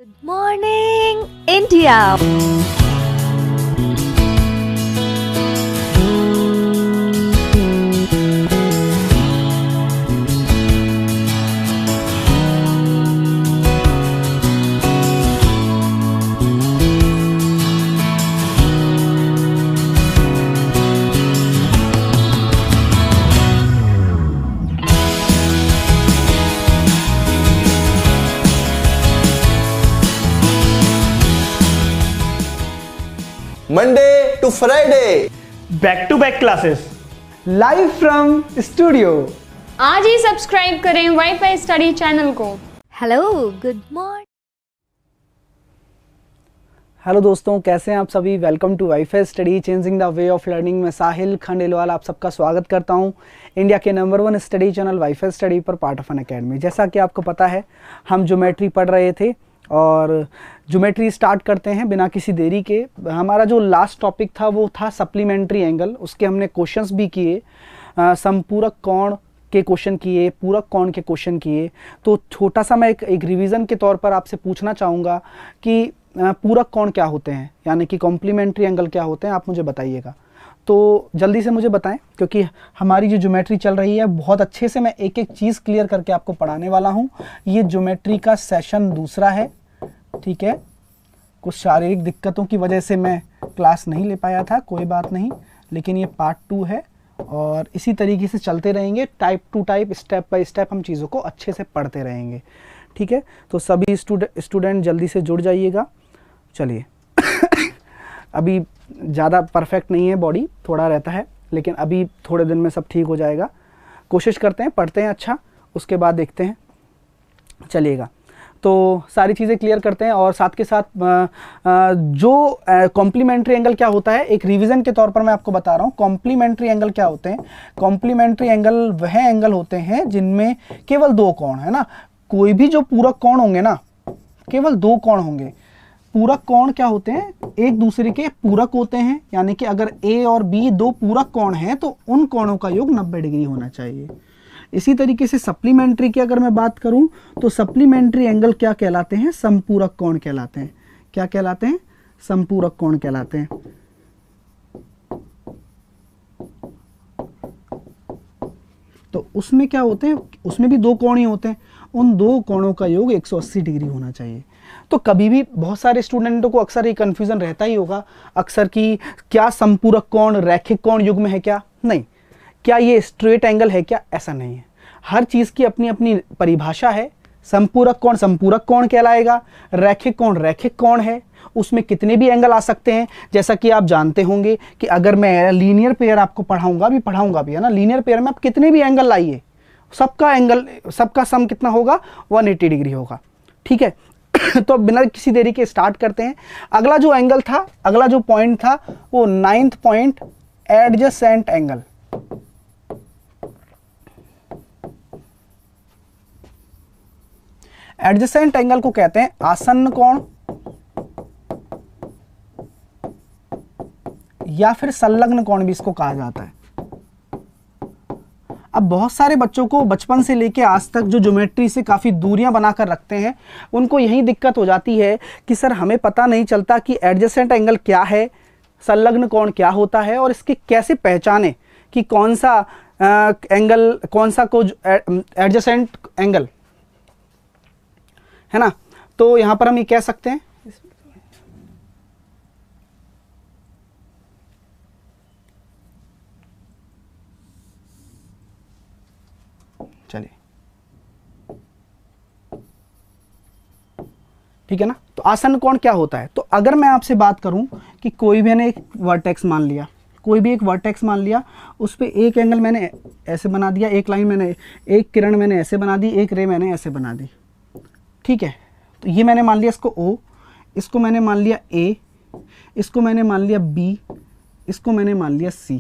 Good morning, India. Monday to Friday, back to back classes live from studio. आज ही subscribe करें WiFi study channel को। Hello, good morning. Hello दोस्तों, कैसे हैं आप सभी। Welcome to WiFi study changing the way of learning. मैं साहिल खंडेलवाल आप सबका स्वागत करता हूं इंडिया के number 1 study channel wifi study पर, पार्ट ऑफ एन अकेडमी। जैसा कि आपको पता है, हम ज्योमेट्री पढ़ रहे थे और ज्योमेट्री स्टार्ट करते हैं बिना किसी देरी के। हमारा जो लास्ट टॉपिक था वो था सप्लीमेंट्री एंगल। उसके हमने क्वेश्चंस भी किए, समपूरक कोण के क्वेश्चन किए, पूरक कोण के क्वेश्चन किए। तो छोटा सा मैं एक रिवीजन के तौर पर आपसे पूछना चाहूँगा कि पूरक कोण क्या होते हैं, यानी कि कॉम्प्लीमेंट्री एंगल क्या होते हैं, आप मुझे बताइएगा। तो जल्दी से मुझे बताएं, क्योंकि हमारी जो ज्योमेट्री चल रही है बहुत अच्छे से मैं एक एक चीज़ क्लियर करके आपको पढ़ाने वाला हूं। ये ज्योमेट्री का सेशन दूसरा है, ठीक है। कुछ शारीरिक दिक्कतों की वजह से मैं क्लास नहीं ले पाया था, कोई बात नहीं, लेकिन ये पार्ट 2 है और इसी तरीके से चलते रहेंगे। Type two type, step by step हम चीज़ों को अच्छे से पढ़ते रहेंगे, ठीक है। तो सभी स्टूडेंट जल्दी से जुड़ जाइएगा। चलिए अभी ज़्यादा परफेक्ट नहीं है, बॉडी थोड़ा रहता है, लेकिन अभी थोड़े दिन में सब ठीक हो जाएगा। कोशिश करते हैं, पढ़ते हैं अच्छा, उसके बाद देखते हैं। चलिएगा, तो सारी चीज़ें क्लियर करते हैं और साथ के साथ जो कॉम्प्लीमेंट्री एंगल क्या होता है, एक रिवीजन के तौर पर मैं आपको बता रहा हूँ। कॉम्प्लीमेंट्री एंगल क्या होते हैं? कॉम्प्लीमेंट्री एंगल वह एंगल होते हैं जिनमें केवल 2 कोण है ना। कोई भी जो पूरक कोण होंगे ना, केवल 2 कोण होंगे। पूरक कोण क्या होते हैं? एक दूसरे के पूरक होते हैं, यानी कि अगर ए और बी 2 पूरक कोण हैं तो उन कोणों का योग 90 डिग्री होना चाहिए। इसी तरीके से सप्लीमेंट्री की अगर मैं बात करूं तो सप्लीमेंट्री एंगल क्या कहलाते हैं? समपूरक कोण कहलाते हैं। क्या कहलाते हैं? समपूरक कोण कहलाते हैं। तो उसमें क्या होते हैं? उसमें भी 2 कोण ही होते हैं। उन 2 कोणों का योग 180 डिग्री होना चाहिए। तो कभी भी बहुत सारे स्टूडेंटों को अक्सर ये कन्फ्यूजन रहता ही होगा अक्सर कि क्या समपूरक कोण रैखिक कोण युग्म है क्या? नहीं। क्या ये स्ट्रेट एंगल है क्या? ऐसा नहीं है। हर चीज़ की अपनी अपनी परिभाषा है। समपूरक कोण समपूरक कोण कहलाएगा, रैखिक कोण रैखिक कोण है। उसमें कितने भी एंगल आ सकते हैं। जैसा कि आप जानते होंगे कि अगर मैं लीनियर पेयर आपको पढ़ाऊंगा भी है ना, लीनियर पेयर में आप कितने भी एंगल लाइए, सबका सम कितना होगा? 180 डिग्री होगा, ठीक है। तो बिना किसी देरी के स्टार्ट करते हैं। अगला जो एंगल था, अगला जो पॉइंट था वो 9th point, adjacent angle. Adjacent angle को कहते हैं आसन्न कोण या फिर संलग्न कोण भी इसको कहा जाता है। अब बहुत सारे बच्चों को बचपन से लेके आज तक जो ज्योमेट्री से काफ़ी दूरियां बनाकर रखते हैं, उनको यही दिक्कत हो जाती है कि सर हमें पता नहीं चलता कि एडजेसेंट एंगल क्या है, संलग्न कोण क्या होता है और इसके कैसे पहचाने कि कौन सा एंगल, कौन सा को एडजेसेंट एंगल है ना। तो यहाँ पर हम ये कह सकते हैं, चलिए ठीक है ना। तो आसन्न कोण क्या होता है? तो अगर मैं आपसे बात करूं कि कोई भी मैंने एक वर्टेक्स मान लिया, कोई भी एक वर्टेक्स मान लिया, उस पे एक एंगल मैंने ऐसे बना दिया, एक लाइन मैंने, एक किरण मैंने ऐसे बना दी, एक रे मैंने ऐसे बना दी, ठीक है। तो ये मैंने मान लिया इसको O, इसको मैंने मान लिया A, इसको मैंने मान लिया B, इसको मैंने मान लिया C।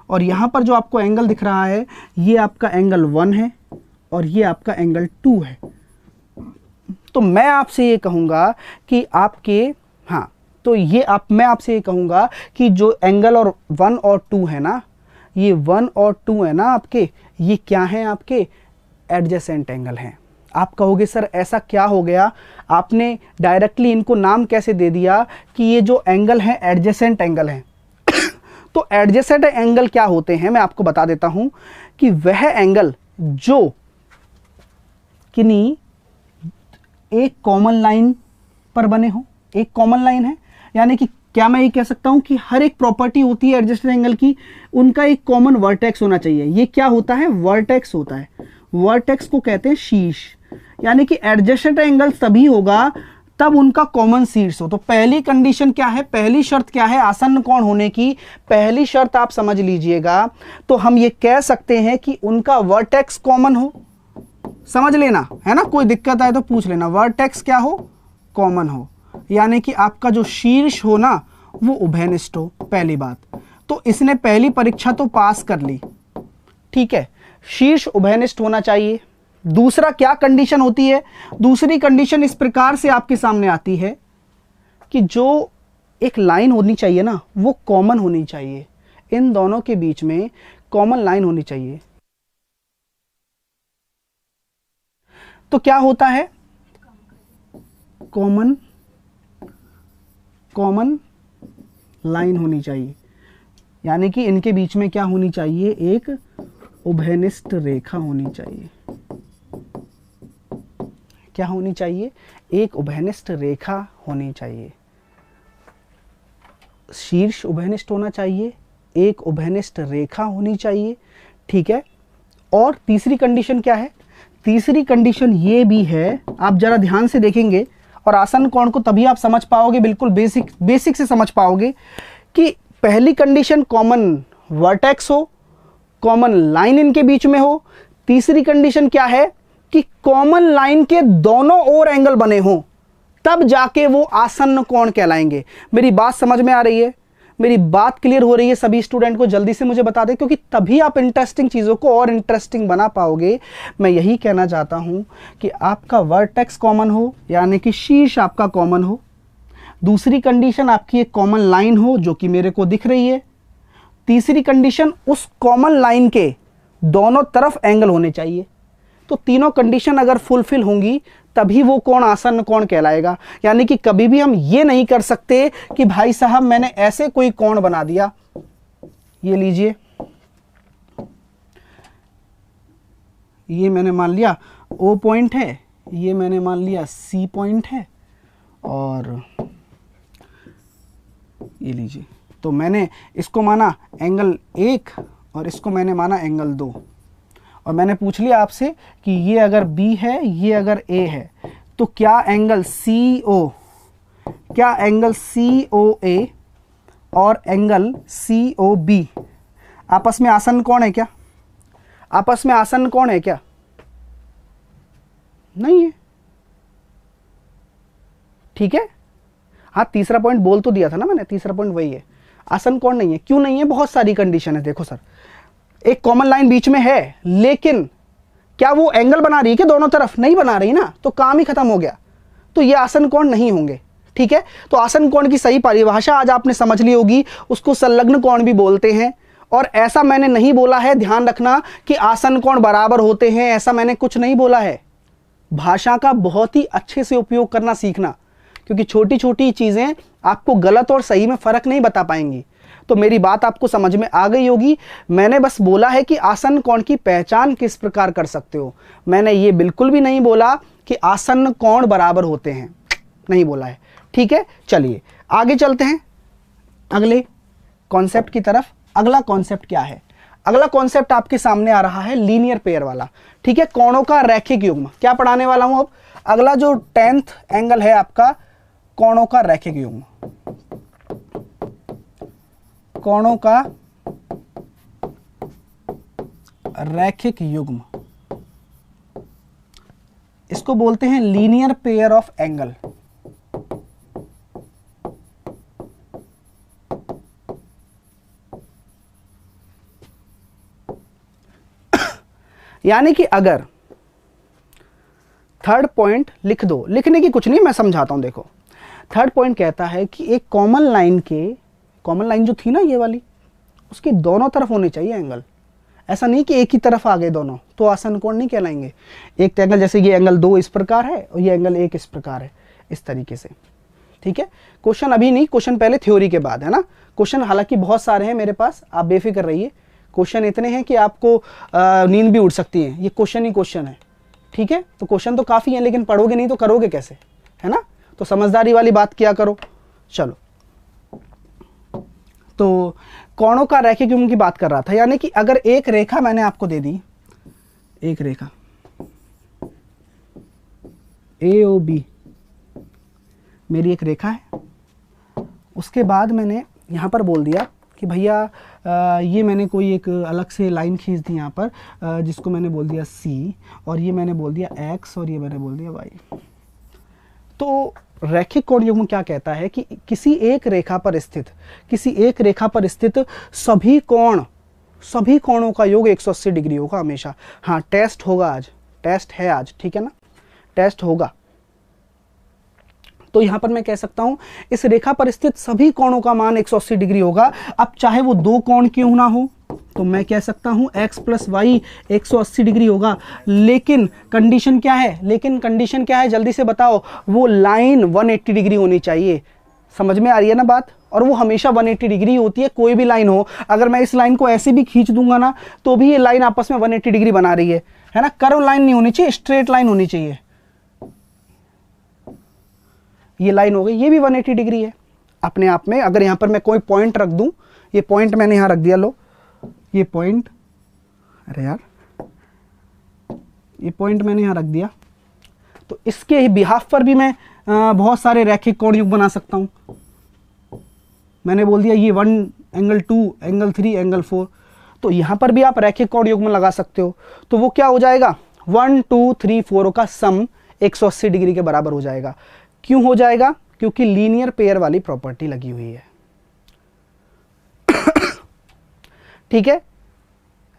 और यहाँ पर जो आपको एंगल दिख रहा है, ये आपका एंगल 1 है और ये आपका एंगल 2 है। तो मैं आपसे ये कहूँगा कि आपके, हाँ, तो ये मैं आपसे ये कहूँगा कि जो एंगल और 1 और 2 है ना, ये 1 और 2 है ना आपके, ये क्या हैं? आपके एडजेसेंट एंगल हैं। आप कहोगे सर ऐसा क्या हो गया, आपने डायरेक्टली इनको नाम कैसे दे दिया कि ये जो एंगल है एडजेसेंट एंगल है। तो एडजेसेंट एंगल क्या होते हैं मैं आपको बता देता हूं कि वह एंगल जो किन्हीं एक कॉमन लाइन पर बने हो। एक कॉमन लाइन है यानी कि क्या मैं ये कह सकता हूं कि हर एक प्रॉपर्टी होती है एडजेसेंट एंगल की, उनका एक कॉमन वर्टेक्स होना चाहिए। ये क्या होता है, वर्टेक्स होता है। वर्टेक्स को कहते हैं शीर्ष, यानी कि एडजेसेंट एंगल तभी होगा तब उनका कॉमन शीर्ष हो। तो पहली कंडीशन क्या है, पहली शर्त क्या है आसन्न कोण होने की, पहली शर्त आप समझ लीजिएगा। तो हम ये कह सकते हैं कि उनका वर्टेक्स कॉमन हो। समझ लेना है ना, कोई दिक्कत आए तो पूछ लेना। वर्टेक्स क्या हो, कॉमन हो, यानी कि आपका जो शीर्ष हो ना वो उभयनिष्ठ हो, पहली बात। तो इसने पहली परीक्षा तो पास कर ली, ठीक है, शीर्ष उभयनिष्ठ होना चाहिए। दूसरा क्या कंडीशन होती है, दूसरी कंडीशन इस प्रकार से आपके सामने आती है कि जो एक लाइन होनी चाहिए ना वो कॉमन होनी चाहिए, इन दोनों के बीच में कॉमन लाइन होनी चाहिए। तो क्या होता है, कॉमन लाइन होनी चाहिए, यानी कि इनके बीच में क्या होनी चाहिए, एक उभयनिष्ठ रेखा होनी चाहिए। क्या होनी चाहिए, एक उभयनिष्ठ रेखा होनी चाहिए। शीर्ष उभयनिष्ठ होना चाहिए, एक उभयनिष्ठ रेखा होनी चाहिए, ठीक है। और तीसरी कंडीशन क्या है, तीसरी कंडीशन ये भी है, आप जरा ध्यान से देखेंगे और आसन्न कोण को तभी आप समझ पाओगे, बिल्कुल बेसिक से समझ पाओगे कि पहली कंडीशन कॉमन वर्टेक्स हो, कॉमन लाइन इनके बीच में हो। तीसरी कंडीशन क्या है कि कॉमन लाइन के दोनों ओर एंगल बने हों, तब जाके वो आसन्न कोण कहलाएंगे। मेरी बात समझ में आ रही है, मेरी बात क्लियर हो रही है सभी स्टूडेंट को, जल्दी से मुझे बता दें, क्योंकि तभी आप इंटरेस्टिंग चीज़ों को और इंटरेस्टिंग बना पाओगे। मैं यही कहना चाहता हूं कि आपका वर्टेक्स कॉमन हो, यानी कि शीर्ष आपका कॉमन हो। दूसरी कंडीशन आपकी एक कॉमन लाइन हो जो कि मेरे को दिख रही है। तीसरी कंडीशन उस कॉमन लाइन के दोनों तरफ एंगल होने चाहिए। तो तीनों कंडीशन अगर फुलफिल होंगी तभी वो कोण आसन्न कोण कहलाएगा। यानी कि कभी भी हम ये नहीं कर सकते कि भाई साहब मैंने ऐसे कोई कोण बना दिया, ये लीजिए, ये मैंने मान लिया O पॉइंट है, ये मैंने मान लिया C पॉइंट है, और ये लीजिए, तो मैंने इसको माना एंगल 1 और इसको मैंने माना एंगल 2, और मैंने पूछ लिया आपसे कि ये अगर B है, ये अगर A है, तो क्या एंगल COA और एंगल COB आपस में आसन्न कोण है क्या? आपस में आसन्न कोण है क्या? नहीं है, ठीक है। हाँ, तीसरा पॉइंट बोल तो दिया था ना मैंने, तीसरा पॉइंट वही है, आसन्न कोण नहीं है। क्यों नहीं है? बहुत सारी कंडीशन है। देखो सर, एक कॉमन लाइन बीच में है, लेकिन क्या वो एंगल बना रही है कि दोनों तरफ? नहीं बना रही ना, तो काम ही खत्म हो गया। तो ये आसन्न कोण नहीं होंगे, ठीक है। तो आसन्न कोण की सही परिभाषा आज आपने समझ ली होगी, उसको संलग्न कोण भी बोलते हैं। और ऐसा मैंने नहीं बोला है, ध्यान रखना, कि आसन्न कोण बराबर होते हैं, ऐसा मैंने कुछ नहीं बोला है। भाषा का बहुत ही अच्छे से उपयोग करना सीखना, क्योंकि छोटी छोटी चीजें आपको गलत और सही में फर्क नहीं बता पाएंगी। तो मेरी बात आपको समझ में आ गई होगी। मैंने बस बोला है कि आसन्न कोण की पहचान किस प्रकार कर सकते हो। मैंने ये बिल्कुल भी नहीं बोला कि आसन्न कोण बराबर होते हैं, नहीं बोला है, ठीक है। चलिए आगे चलते हैं अगले कॉन्सेप्ट की तरफ। अगला कॉन्सेप्ट क्या है? अगला कॉन्सेप्ट आपके सामने आ रहा है लीनियर पेयर वाला, ठीक है, कोणों का रैखिक युग्म। क्या पढ़ाने वाला हूं अब? अगला जो 10th एंगल है आपका, कोणों का रैखिक युग्म। कोणों का रैखिक युग्म, इसको बोलते हैं लीनियर पेयर ऑफ एंगल। यानी कि अगर थर्ड पॉइंट लिख दो, लिखने की कुछ नहीं, मैं समझाता हूं। देखो, थर्ड पॉइंट कहता है कि एक कॉमन लाइन जो थी ना ये वाली, उसके दोनों तरफ होने चाहिए एंगल। ऐसा नहीं कि एक ही तरफ आ गए दोनों, तो आसन कोण नहीं कहलाएंगे। एक एंगल, जैसे ये एंगल 2 इस प्रकार है और ये एंगल 1 इस प्रकार है, इस तरीके से। ठीक है, क्वेश्चन अभी नहीं, क्वेश्चन पहले थ्योरी के बाद है ना। क्वेश्चन हालांकि बहुत सारे हैं मेरे पास, आप बेफिक्र रहिए। क्वेश्चन इतने हैं कि आपको नींद भी उड़ सकती है। ये क्वेश्चन ही क्वेश्चन है। ठीक है, तो क्वेश्चन तो काफ़ी हैं, लेकिन पढ़ोगे नहीं तो करोगे कैसे, है ना। तो समझदारी वाली बात किया करो। चलो, तो कोणों का रैखिक युग्म की बात कर रहा था, यानी कि अगर एक रेखा मैंने आपको दे दी, एक रेखा ए ओ बी मेरी एक रेखा है, उसके बाद मैंने यहाँ पर बोल दिया कि भैया ये मैंने कोई एक अलग से लाइन खींच दी यहाँ पर, जिसको मैंने बोल दिया सी, और ये मैंने बोल दिया एक्स, और ये मैंने बोल दिया वाई। तो रैखिक कोण युग्म क्या कहता है कि किसी एक रेखा पर स्थित सभी कोणों का योग 180 डिग्री होगा हमेशा। हाँ, टेस्ट होगा आज, टेस्ट है आज, ठीक है ना, टेस्ट होगा। तो यहां पर मैं कह सकता हूं इस रेखा पर स्थित सभी कोणों का मान 180 डिग्री होगा। अब चाहे वो दो कोण क्यों ना हो, तो मैं कह सकता हूं x प्लस वाई 180 डिग्री होगा। लेकिन कंडीशन क्या है, जल्दी से बताओ। वो लाइन 180 डिग्री होनी चाहिए। समझ में आ रही है ना बात। और वो हमेशा 180 डिग्री होती है, कोई भी लाइन हो। अगर मैं इस लाइन को ऐसे भी खींच दूंगा ना, तो भी ये लाइन आपस में 180 डिग्री बना रही है ना। कर्व लाइन नहीं होनी चाहिए, स्ट्रेट लाइन होनी चाहिए। ये लाइन हो गई, ये भी 180 डिग्री है अपने आप में। अगर यहां पर मैं कोई पॉइंट रख दूं, ये पॉइंट मैंने यहां रख दिया, लो ये पॉइंट, अरे यार ये पॉइंट मैंने यहां रख दिया, तो इसके बिहाफ पर भी मैं बहुत सारे रैखिक कोण युग्म बना सकता हूं। मैंने बोल दिया ये 1 एंगल 2 एंगल 3 एंगल 4, तो यहां पर भी आप रैखिक कोण युग्म लगा सकते हो। तो वो क्या हो जाएगा, 1 2 3 4 का सम 180 डिग्री के बराबर हो जाएगा। क्यों हो जाएगा, क्योंकि लीनियर पेयर वाली प्रॉपर्टी लगी हुई है। ठीक है,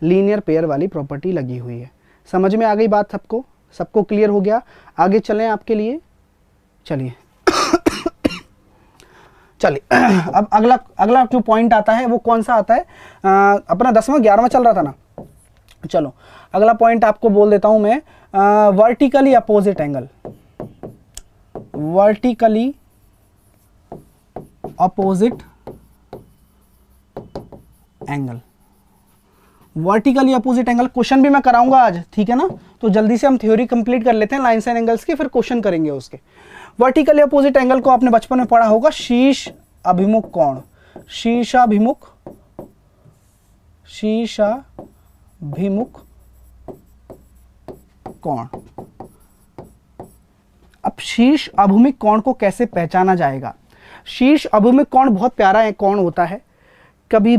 लीनियर पेयर वाली प्रॉपर्टी लगी हुई है। समझ में आ गई बात सबको क्लियर हो गया। आगे चलें आपके लिए, चलिए अब अगला जो पॉइंट आता है वो कौन सा आता है, अपना 10वां 11वां चल रहा था ना। चलो अगला पॉइंट आपको बोल देता हूं मैं, vertically opposite angle. Vertically opposite angle, vertically opposite angle question भी मैं कराऊंगा आज, ठीक है ना। तो जल्दी से हम थ्योरी कंप्लीट कर लेते हैं लाइन्स एंड एंगल्स की, फिर क्वेश्चन करेंगे उसके। वर्टिकली अपोजिट एंगल को आपने बचपन में पढ़ा होगा, शीर्ष अभिमुख कोण, शीर्षाभिमुख कोण। अब शीर्ष अभिमुख कोण को कैसे पहचाना जाएगा। शीर्ष अभिमुख कोण बहुत प्यारा कोण होता है। कभी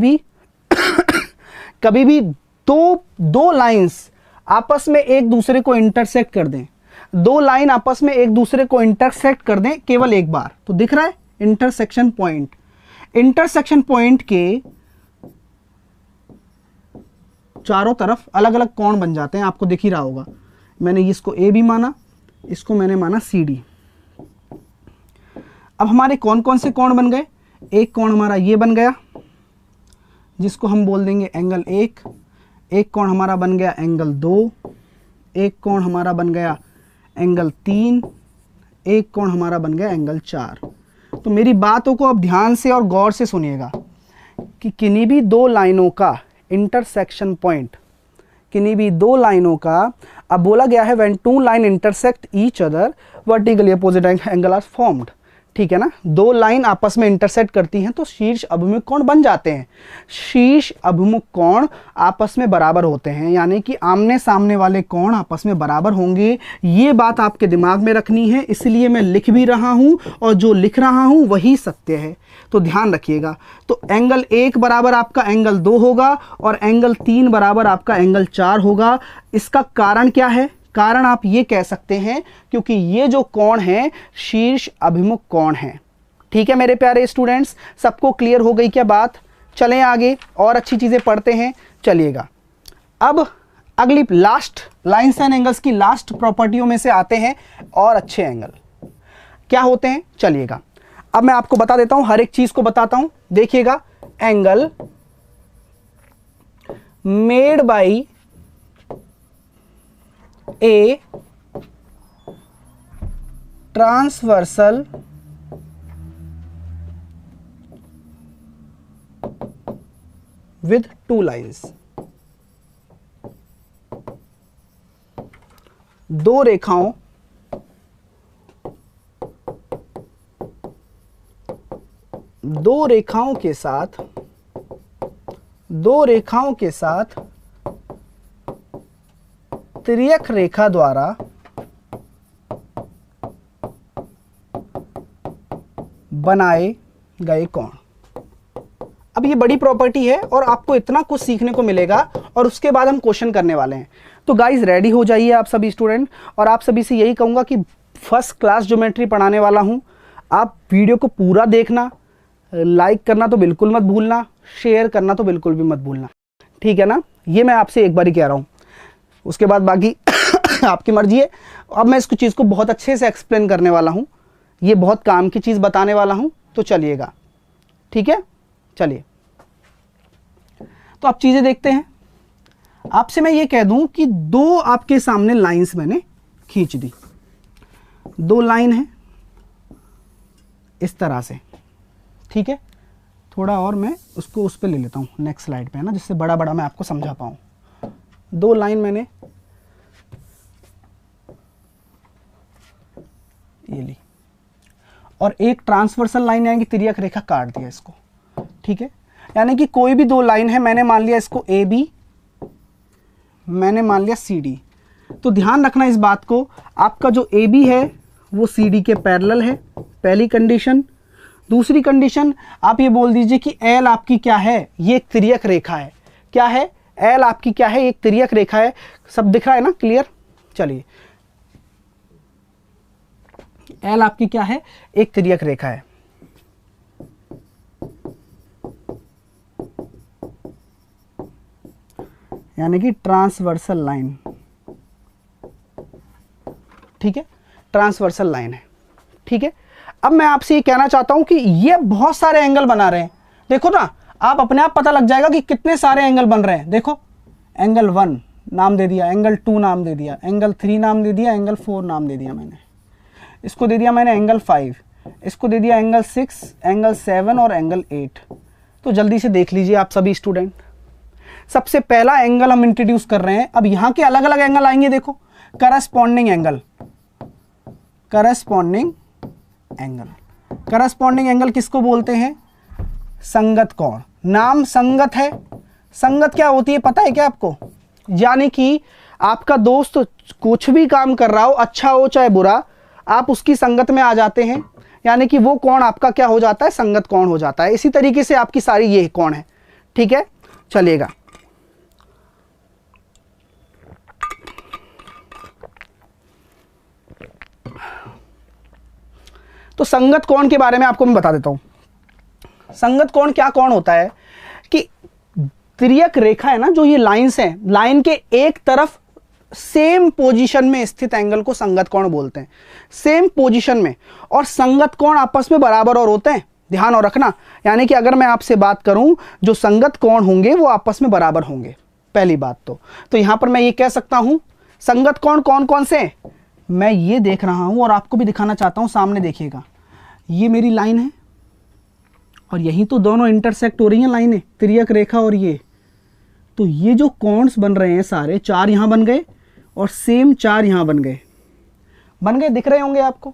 भी दो लाइंस आपस में एक दूसरे को इंटरसेक्ट कर दें, दो लाइन आपस में एक दूसरे को इंटरसेक्ट कर दें केवल एक बार, तो दिख रहा है इंटरसेक्शन पॉइंट। इंटरसेक्शन पॉइंट के चारों तरफ अलग अलग कोण बन जाते हैं, आपको दिख ही रहा होगा। मैंने इसको ए भी माना, इसको मैंने माना सी डी। अब हमारे कौन कौन से कोण बन गए, एक कोण हमारा ये बन गया जिसको हम बोल देंगे एंगल 1, एक कोण हमारा बन गया एंगल 2, एक कोण हमारा बन गया एंगल 3, एक कोण हमारा बन गया एंगल 4। तो मेरी बातों को अब ध्यान से और गौर से सुनिएगा कि किन्हीं भी दो लाइनों का इंटरसेक्शन पॉइंट, किन्हीं भी दो लाइनों का, अब बोला गया है when two line intersect each other vertically opposite angle are formed. ठीक है ना, दो लाइन आपस में इंटरसेक्ट करती हैं तो शीर्ष अभिमुख कोण बन जाते हैं। शीर्ष अभिमुख कोण आपस में बराबर होते हैं, यानी कि आमने सामने वाले कोण आपस में बराबर होंगे। ये बात आपके दिमाग में रखनी है, इसलिए मैं लिख भी रहा हूं और जो लिख रहा हूं वही सत्य है, तो ध्यान रखिएगा। तो एंगल 1 बराबर आपका एंगल 2 होगा और एंगल 3 बराबर आपका एंगल 4 होगा। इसका कारण क्या है, कारण आप ये कह सकते हैं क्योंकि ये जो कोण है शीर्ष अभिमुख कोण है। ठीक है मेरे प्यारे स्टूडेंट्स, सबको क्लियर हो गई क्या बात। चलें आगे और अच्छी चीजें पढ़ते हैं, चलिएगा। अब अगली लास्ट लाइन्स एंड एंगल्स की लास्ट प्रॉपर्टियों में से आते हैं और अच्छे एंगल क्या होते हैं, चलिएगा। अब मैं आपको बता देता हूं, हर एक चीज को बताता हूं, देखिएगा। Angle made by a transversal with two lines. दो रेखाओं के साथ तिर्यक रेखा द्वारा बनाए गए कोण। अब ये बड़ी प्रॉपर्टी है और आपको इतना कुछ सीखने को मिलेगा और उसके बाद हम क्वेश्चन करने वाले हैं। तो गाइस रेडी हो जाइए आप सभी स्टूडेंट, और आप सभी से यही कहूँगा कि फर्स्ट क्लास ज्योमेट्री पढ़ाने वाला हूँ। आप वीडियो को पूरा देखना, लाइक करना तो बिल्कुल मत भूलना, शेयर करना तो बिल्कुल भी मत भूलना, ठीक है ना। ये मैं आपसे एक बार ही कह रहा हूँ, उसके बाद बाकी आपकी मर्जी है। अब मैं इसको चीज़ को बहुत अच्छे से एक्सप्लेन करने वाला हूँ, ये बहुत काम की चीज़ बताने वाला हूँ, तो चलिएगा, ठीक है। चलिए तो आप चीज़ें देखते हैं। आपसे मैं ये कह दूं कि दो आपके सामने लाइंस मैंने खींच दी, दो लाइन है इस तरह से, ठीक है। थोड़ा और मैं उसको उस पे ले लेता हूँ नेक्स्ट स्लाइड पे, है ना, जिससे बड़ा बड़ा मैं आपको समझा पाऊँ। दो लाइन मैंने ये ली और एक ट्रांसवर्सल लाइन यानी कि तिर्यक रेखा काट दिया इसको, ठीक है। यानी कि कोई भी दो लाइन है, मैंने मान लिया इसको ए बी, मैंने मान लिया सी डी। तो ध्यान रखना इस बात को, आपका जो ए बी है वो सी डी के पैरेलल है, पहली कंडीशन। दूसरी कंडीशन आप ये बोल दीजिए कि एल आपकी क्या है, ये एक तिर्यक रेखा है। क्या है एल आपकी, क्या है, एक तिर्यक रेखा है। सब दिख रहा है ना, क्लियर। चलिए एल आपकी क्या है, एक तिर्यक रेखा है। यानी कि ट्रांसवर्सल लाइन, ठीक है, ट्रांसवर्सल लाइन है, ठीक है। अब मैं आपसे ये कहना चाहता हूं कि ये बहुत सारे एंगल बना रहे हैं। देखो ना, आप अपने आप पता लग जाएगा कि कितने सारे एंगल बन रहे हैं। देखो एंगल 1 नाम दे दिया, एंगल 2 नाम दे दिया, एंगल 3 नाम दे दिया, एंगल 4 नाम दे दिया, मैंने इसको दे दिया मैंने एंगल 5, इसको दे दिया एंगल 6, एंगल 7 और एंगल 8। तो जल्दी से देख लीजिए आप सभी स्टूडेंट, सबसे पहला एंगल हम इंट्रोड्यूस कर रहे हैं। अब यहां के अलग अलग एंगल आएंगे। देखो corresponding angle, corresponding angle, corresponding angle किसको बोलते हैं, संगत कोण। नाम संगत है, संगत क्या होती है पता है क्या आपको, यानी कि आपका दोस्त कुछ भी काम कर रहा हो, अच्छा हो चाहे बुरा, आप उसकी संगत में आ जाते हैं, यानी कि वो कोण आपका क्या हो जाता है, संगत कोण हो जाता है। इसी तरीके से आपकी सारी ये कोण है, ठीक है। चलिएगा तो संगत कोण के बारे में आपको मैं बता देता हूं। संगत कोण क्या कोण होता है कि तिर्यक रेखा है ना, जो ये लाइंस हैं, लाइन के एक तरफ सेम पोजीशन में स्थित एंगल को संगत कोण बोलते हैं, सेम पोजीशन में। और संगत कोण आपस में बराबर और होते हैं, ध्यान और रखना। यानी कि अगर मैं आपसे बात करूं, जो संगत कोण होंगे वो आपस में बराबर होंगे, पहली बात तो यहां पर मैं ये कह सकता हूं संगत कोण कौन कौन से, मैं ये देख रहा हूं और आपको भी दिखाना चाहता हूं। सामने देखिएगा, ये मेरी लाइन है और यहीं तो दोनों इंटरसेक्ट हो रही हैं लाइनें, तिर्यक रेखा और ये। तो ये जो कोण्स बन रहे हैं सारे, 4 यहां बन गए और सेम 4 यहां बन गए, दिख रहे होंगे आपको।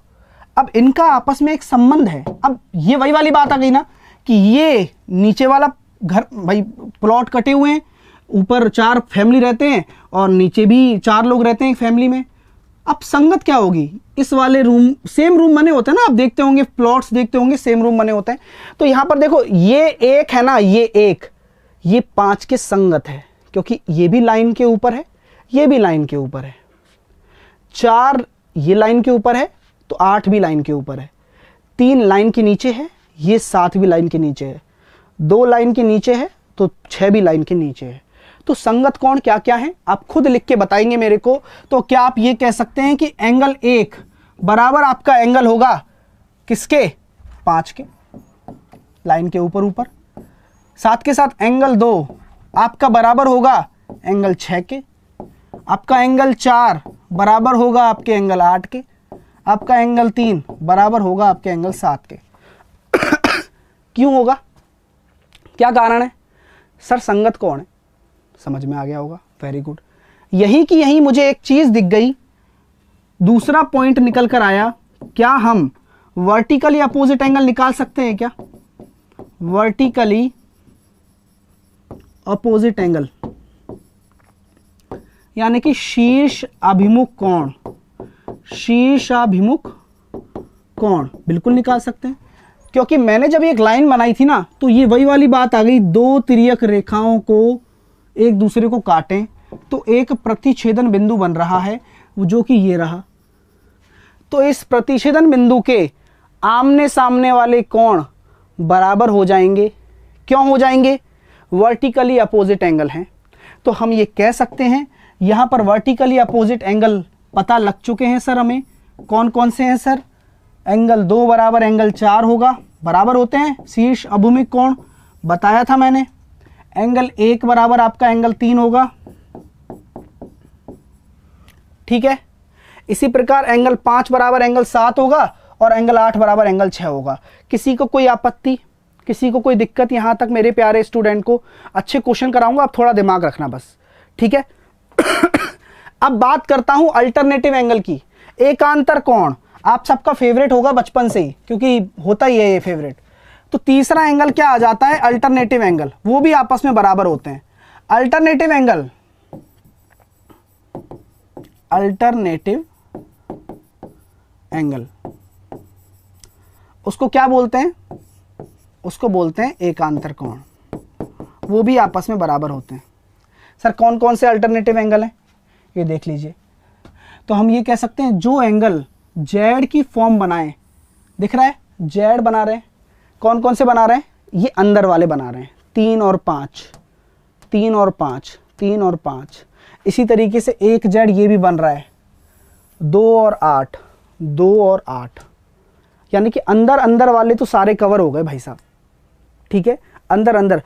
अब इनका आपस में एक संबंध है। अब ये वही वाली बात आ गई ना कि ये नीचे वाला घर, भाई प्लॉट कटे हुए हैं, ऊपर 4 फैमिली रहते हैं और नीचे भी 4 लोग रहते हैं एक फैमिली में। अब संगत क्या होगी, इस वाले रूम, सेम रूम बने होते हैं ना, आप देखते होंगे प्लॉट्स देखते होंगे, सेम रूम बने होते हैं। तो यहां पर देखो ये एक है ना, ये एक, ये 5 के संगत है, क्योंकि ये भी लाइन के ऊपर है, ये भी लाइन के ऊपर है। 4 ये लाइन के ऊपर है तो 8 भी लाइन के ऊपर है। 3 लाइन के नीचे है, ये 7 भी लाइन के नीचे है। 2 लाइन के नीचे है तो 6 भी लाइन के नीचे है। तो संगत कोण क्या क्या है आप खुद लिख के बताएंगे मेरे को। तो क्या आप ये कह सकते हैं कि एंगल 1 बराबर आपका एंगल होगा किसके, 5 के, लाइन के ऊपर ऊपर। साथ के साथ एंगल 2 आपका बराबर होगा एंगल 6 के, आपका एंगल 4 बराबर होगा आपके एंगल 8 के, आपका एंगल 3 बराबर होगा आपके एंगल 7 के। क्यों होगा, क्या कारण है सर? संगत कौन है, समझ में आ गया होगा, वेरी गुड। यही कि यही मुझे एक चीज दिख गई, दूसरा पॉइंट निकल कर आया। क्या हम वर्टिकली अपोजिट एंगल निकाल सकते हैं क्या? वर्टिकली अपोजिट एंगल यानी कि शीर्ष अभिमुख कोण, शीर्षाभिमुख कोण बिल्कुल निकाल सकते हैं। क्योंकि मैंने जब एक लाइन बनाई थी ना, तो ये वही वाली बात आ गई, दो तिर्यक रेखाओं को एक दूसरे को काटें तो एक प्रतिच्छेदन बिंदु बन रहा है, जो कि ये रहा। तो इस प्रतिच्छेदन बिंदु के आमने सामने वाले कोण बराबर हो जाएंगे। क्यों हो जाएंगे? वर्टिकली अपोजिट एंगल हैं। तो हम ये कह सकते हैं यहाँ पर वर्टिकली अपोजिट एंगल पता लग चुके हैं सर हमें। कौन कौन से हैं सर? एंगल 2 बराबर एंगल 4 होगा, बराबर होते हैं शीर्ष अभिमुख कोण, बताया था मैंने। एंगल 1 बराबर आपका एंगल 3 होगा, ठीक है। इसी प्रकार एंगल 5 बराबर एंगल 7 होगा और एंगल 8 बराबर एंगल 6 होगा। किसी को कोई आपत्ति, किसी को कोई दिक्कत? यहाँ तक मेरे प्यारे स्टूडेंट को अच्छे क्वेश्चन कराऊंगा, आप थोड़ा दिमाग रखना बस, ठीक है। अब बात करता हूं अल्टरनेटिव एंगल की। एकांतर कोण आप सबका फेवरेट होगा बचपन से ही, क्योंकि होता ही है ये फेवरेट। तो तीसरा एंगल क्या आ जाता है? अल्टरनेटिव एंगल, वो भी आपस में बराबर होते हैं। अल्टरनेटिव एंगल, अल्टरनेटिव एंगल उसको क्या बोलते हैं? उसको बोलते हैं एकांतर कोण, वो भी आपस में बराबर होते हैं। सर कौन कौन से अल्टरनेटिव एंगल हैं ये देख लीजिए। तो हम ये कह सकते हैं जो एंगल जेड की फॉर्म बनाए, दिख रहा है जेड बना रहे हैं। कौन कौन से बना रहे हैं? ये अंदर वाले बना रहे हैं, 3 और 5, 3 और 5, 3 और 5। इसी तरीके से एक जेड ये भी बन रहा है, 2 और 8, 2 और 8। यानी कि अंदर अंदर वाले तो सारे कवर हो गए भाई साहब, ठीक है। अंदर अंदर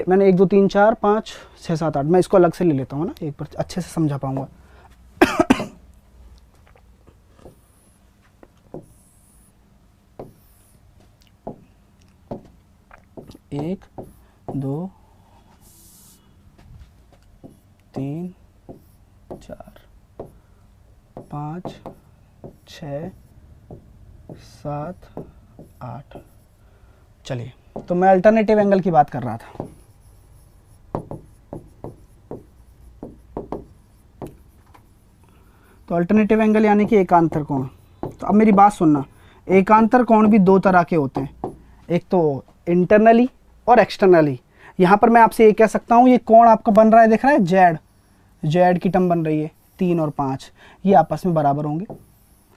मैंने 1 2 3 4 5 6 7 8, मैं इसको अलग से ले लेता हूँ ना, एक बार अच्छे से समझा पाऊंगा। 1 2 3 4 5 6 7 8। चलिए, तो मैं अल्टरनेटिव एंगल की बात कर रहा था। तो अल्टरनेटिव एंगल यानी कि एकांतर कोण। तो अब मेरी बात सुनना, एकांतर कोण भी 2 तरह के होते हैं, एक तो इंटरनली और एक्सटर्नली। यहाँ पर मैं आपसे ये कह सकता हूँ, ये कोण आपका बन रहा है, दिख रहा है जेड, जेड की टर्म बन रही है 3 और 5, ये आपस में बराबर होंगे।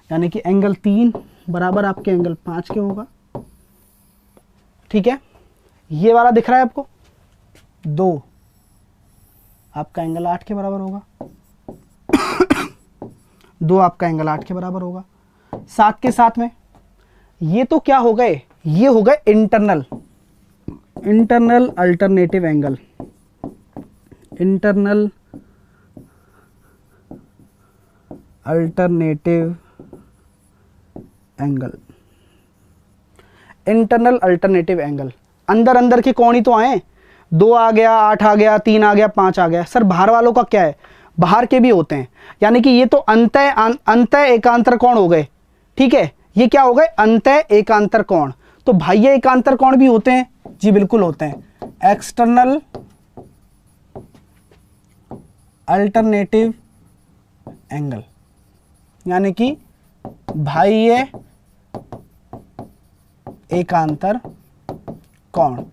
यानी कि एंगल 3 बराबर आपके एंगल 5 के होगा, ठीक है। ये वाला दिख रहा है आपको 2, आपका एंगल 8 के बराबर होगा। 2 आपका एंगल 8 के बराबर होगा। साथ के साथ में ये तो क्या हो गए? ये हो गए internal, internal alternative angle, internal alternative angle, internal alternative angle. अंदर अंदर के कोण ही तो आए, 2 आ गया, 8 आ गया, 3 आ गया, 5 आ गया। सर बाहर वालों का क्या है? बाहर के भी होते हैं। यानी कि ये तो अंतः एकांतर कोण हो गए, ठीक है। ये क्या हो गए? अंतः एकांतर कोण। तो बाह्य एकांतर कोण भी होते हैं, जी बिल्कुल होते हैं। एक्सटर्नल अल्टरनेटिव एंगल यानी कि बाह्य एकांतर कोण।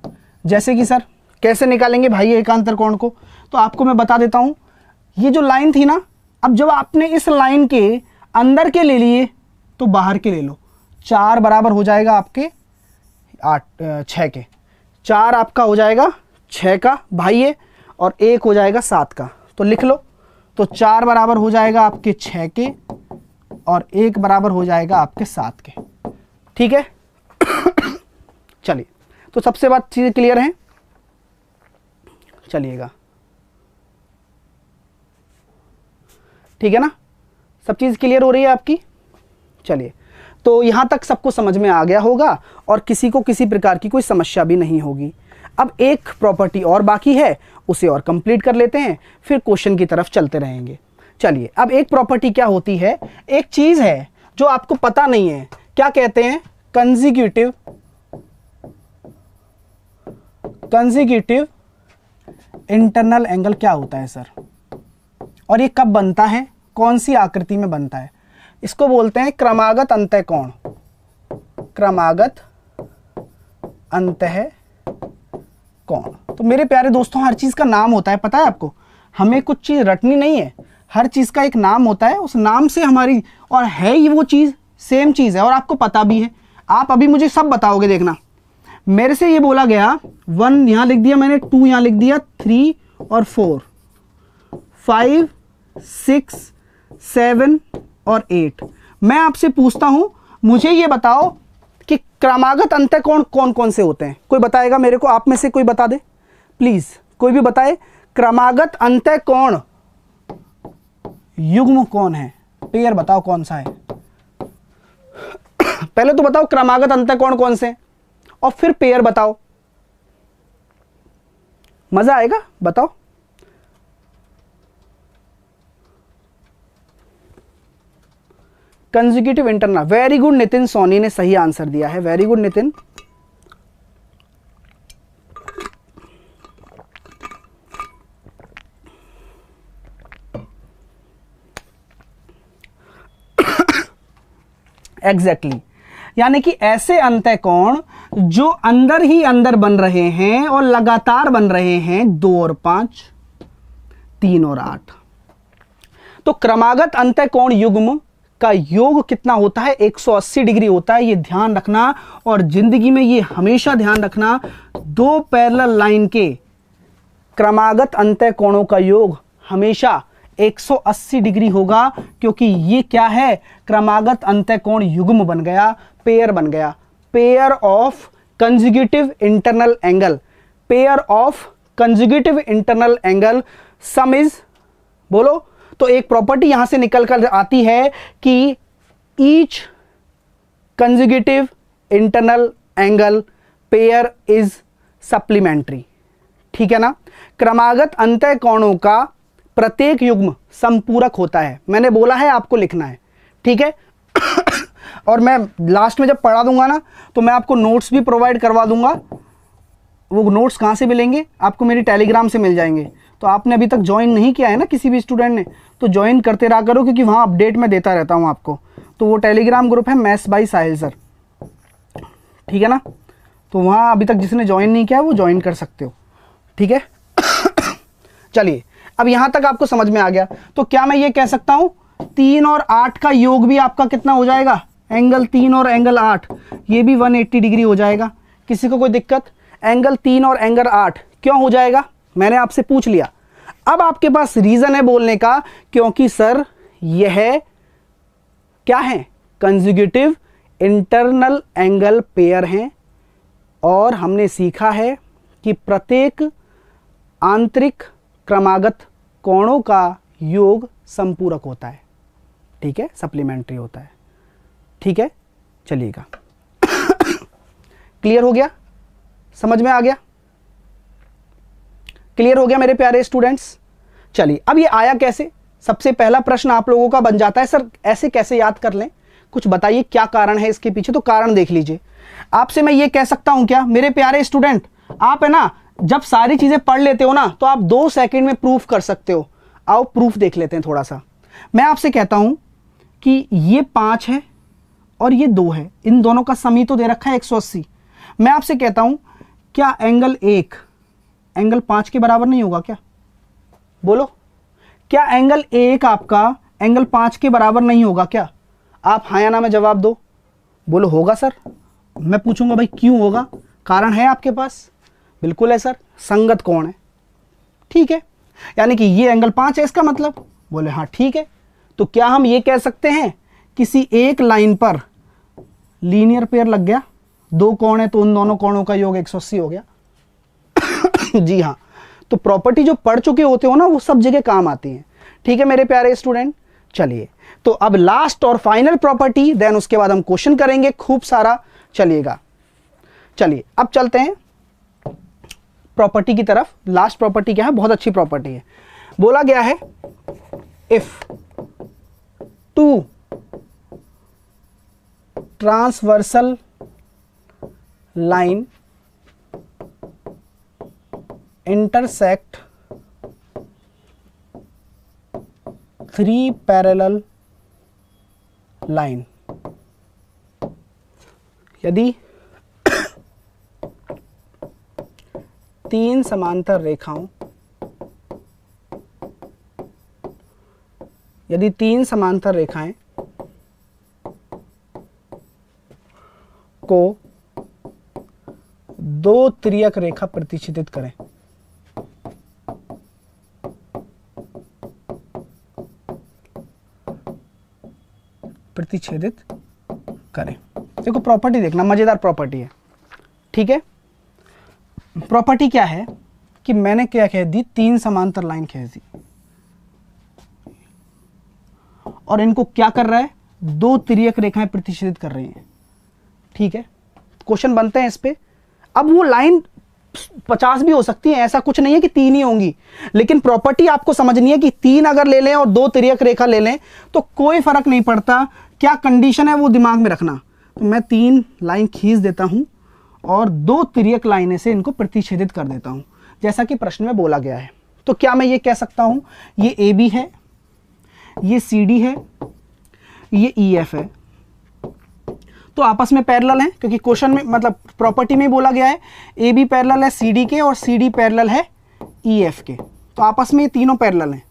जैसे कि सर कैसे निकालेंगे बाह्य एकांतर कोण को? तो आपको मैं बता देता हूं। ये जो लाइन थी ना, अब जब आपने इस लाइन के अंदर के ले लिए तो बाहर के ले लो। 4 बराबर हो जाएगा आपके 6 के, 4 आपका हो जाएगा 6 का बाह्य और 1 हो जाएगा 7 का। तो लिख लो, तो 4 बराबर हो जाएगा आपके 6 के और 1 बराबर हो जाएगा आपके 7 के, ठीक है। चलिए, तो सबसे बात चीज़ें क्लियर हैं। चलिएगा। ठीक है ना, सब चीज़ क्लियर हो रही है आपकी। चलिए, तो यहाँ तक सबको समझ में आ गया होगा और किसी को किसी प्रकार की कोई समस्या भी नहीं होगी। अब एक प्रॉपर्टी और बाकी है, उसे और कंप्लीट कर लेते हैं, फिर क्वेश्चन की तरफ चलते रहेंगे। चलिए, अब एक प्रॉपर्टी क्या होती है, एक चीज़ है जो आपको पता नहीं है, क्या कहते हैं, कंसेक्यूटिव इंटरनल एंगल क्या होता है सर, और ये कब बनता है, कौन सी आकृति में बनता है, इसको बोलते हैं क्रमागत अंतःकोण। क्रमागत अंतःकोण। तो मेरे प्यारे दोस्तों, हर चीज़ का नाम होता है, पता है आपको, हमें कुछ चीज़ रटनी नहीं है, हर चीज़ का एक नाम होता है, उस नाम से हमारी, और है ही वो चीज़, सेम चीज़ है और आपको पता भी है। आप अभी मुझे सब बताओगे, देखना, मेरे से ये बोला गया 1 यहाँ लिख दिया मैंने, 2 यहाँ लिख दिया, 3 और 4, 5, 6, 7 और 8। मैं आपसे पूछता हूँ, मुझे ये बताओ कि क्रमागत अंतःकोण कौन कौन से होते हैं, कोई बताएगा मेरे को, आप में से कोई बता दे प्लीज़, कोई भी बताए, क्रमागत अंतःकोण युग्म कौन है, पेयर बताओ कौन सा है। पहले तो बताओ क्रमागत अंतःकोण कौन से, और फिर पेयर बताओ, मजा आएगा, बताओ। Consecutive internal, very good Nitin Soni ने सही आंसर दिया है, वेरी गुड नितिन। एग्जैक्टली, यानी कि ऐसे अंतःकोण जो अंदर ही अंदर बन रहे हैं और लगातार बन रहे हैं, 2 और 5, 3 और 8। तो क्रमागत अंतःकोण युग्म का योग कितना होता है, 180 डिग्री होता है, ये ध्यान रखना, और जिंदगी में ये हमेशा ध्यान रखना, 2 पैरेलल लाइन के क्रमागत अंतःकोणों का योग हमेशा 180 डिग्री होगा, क्योंकि ये क्या है, क्रमागत अंतःकोण युग्म बन गया, पेयर बन गया, pair of consecutive internal angle, pair of consecutive internal angle, some is, बोलो। तो एक प्रॉपर्टी यहां से निकल कर आती है कि each consecutive internal angle pair is supplementary, ठीक है ना। क्रमागत अंतःकोणों का प्रत्येक युग्म संपूरक होता है, मैंने बोला है आपको लिखना है, ठीक है। और मैं लास्ट में जब पढ़ा दूंगा ना, तो मैं आपको नोट्स भी प्रोवाइड करवा दूंगा। वो नोट्स कहाँ से मिलेंगे आपको, मेरी टेलीग्राम से मिल जाएंगे। तो आपने अभी तक ज्वाइन नहीं किया है ना किसी भी स्टूडेंट ने, तो ज्वाइन करते रहा करो, क्योंकि वहाँ अपडेट मैं देता रहता हूँ आपको। तो वो टेलीग्राम ग्रुप है मैथ्स बाय साहिल सर, ठीक है ना। तो वहाँ अभी तक जिसने ज्वाइन नहीं किया वो ज्वाइन कर सकते हो, ठीक है। चलिए, अब यहाँ तक आपको समझ में आ गया। तो क्या मैं ये कह सकता हूँ 3 और 8 का योग भी आपका कितना हो जाएगा, एंगल 3 और एंगल 8, ये भी 180 डिग्री हो जाएगा। किसी को कोई दिक्कत, एंगल 3 और एंगल 8 क्यों हो जाएगा, मैंने आपसे पूछ लिया। अब आपके पास रीजन है बोलने का, क्योंकि सर यह क्या है, कंसेक्यूटिव इंटरनल एंगल पेयर हैं, और हमने सीखा है कि प्रत्येक आंतरिक क्रमागत कोणों का योग संपूरक होता है, ठीक है, सप्लीमेंट्री होता है, ठीक है। चलिएगा, क्लियर हो गया, समझ में आ गया, क्लियर हो गया मेरे प्यारे स्टूडेंट्स। चलिए, अब ये आया कैसे, सबसे पहला प्रश्न आप लोगों का बन जाता है, सर ऐसे कैसे याद कर लें, कुछ बताइए क्या कारण है इसके पीछे। तो कारण देख लीजिए, आपसे मैं ये कह सकता हूं क्या मेरे प्यारे स्टूडेंट, आप है ना जब सारी चीजें पढ़ लेते हो ना, तो आप 2 सेकंड में प्रूफ कर सकते हो। आओ प्रूफ देख लेते हैं थोड़ा सा। मैं आपसे कहता हूं कि ये 5 है और ये 2 है, इन दोनों का सम ही तो दे रखा है 180। मैं आपसे कहता हूं क्या एंगल 1 एंगल 5 के बराबर नहीं होगा क्या, बोलो, क्या एंगल 1 आपका एंगल 5 के बराबर नहीं होगा क्या। आप हाँ या ना में जवाब दो, बोलो होगा सर। मैं पूछूंगा भाई क्यों होगा, कारण है आपके पास, बिल्कुल है सर, संगत कोण है, ठीक है, यानी कि ये एंगल 5 है इसका मतलब, बोले हाँ ठीक है। तो क्या हम ये कह सकते हैं किसी एक लाइन पर लीनियर पेयर लग गया, 2 कोण है तो उन दोनों कोणों का योग 180 हो गया। जी हाँ, तो प्रॉपर्टी जो पढ़ चुके होते हो ना वो सब जगह काम आती है, ठीक है मेरे प्यारे स्टूडेंट। चलिए, तो अब लास्ट और फाइनल प्रॉपर्टी, देन उसके बाद हम क्वेश्चन करेंगे खूब सारा। चलिएगा, चलिए अब चलते हैं प्रॉपर्टी की तरफ। लास्ट प्रॉपर्टी क्या है? बहुत अच्छी प्रॉपर्टी है। बोला गया है if two transversal line intersect three parallel line, यदि तीन समांतर रेखाओं, यदि तीन समांतर रेखाएं को दो तिर्यक रेखा प्रतिच्छेदित करें, प्रतिच्छेदित करें। देखो प्रॉपर्टी देखना, मजेदार प्रॉपर्टी है। ठीक है, प्रॉपर्टी क्या है कि मैंने क्या कह दी, तीन समांतर लाइन खींच दी और इनको क्या कर रहा है, दो तिर्यक रेखाएं प्रतिच्छेदित कर रही हैं। ठीक है, क्वेश्चन बनते हैं इस पे। अब वो लाइन 50 भी हो सकती है, ऐसा कुछ नहीं है कि तीन ही होंगी, लेकिन प्रॉपर्टी आपको समझनी है कि तीन अगर ले लें और दो तिर्यक रेखा ले लें तो कोई फर्क नहीं पड़ता, क्या कंडीशन है वो दिमाग में रखना। तो मैं तीन लाइन खींच देता हूं और दो तिर्यक लाइनें से इनको प्रतिच्छेदित कर देता हूं, जैसा कि प्रश्न में बोला गया है। तो क्या मैं ये कह सकता हूं, ये ए बी है, ये सी डी है, ये ई एफ है, तो आपस में पैरेलल हैं, क्योंकि क्वेश्चन में मतलब प्रॉपर्टी में बोला गया है ए बी पैरेलल है सी डी के और सी डी पैरेलल है ई एफ के, तो आपस में ये तीनों पैरेलल हैं।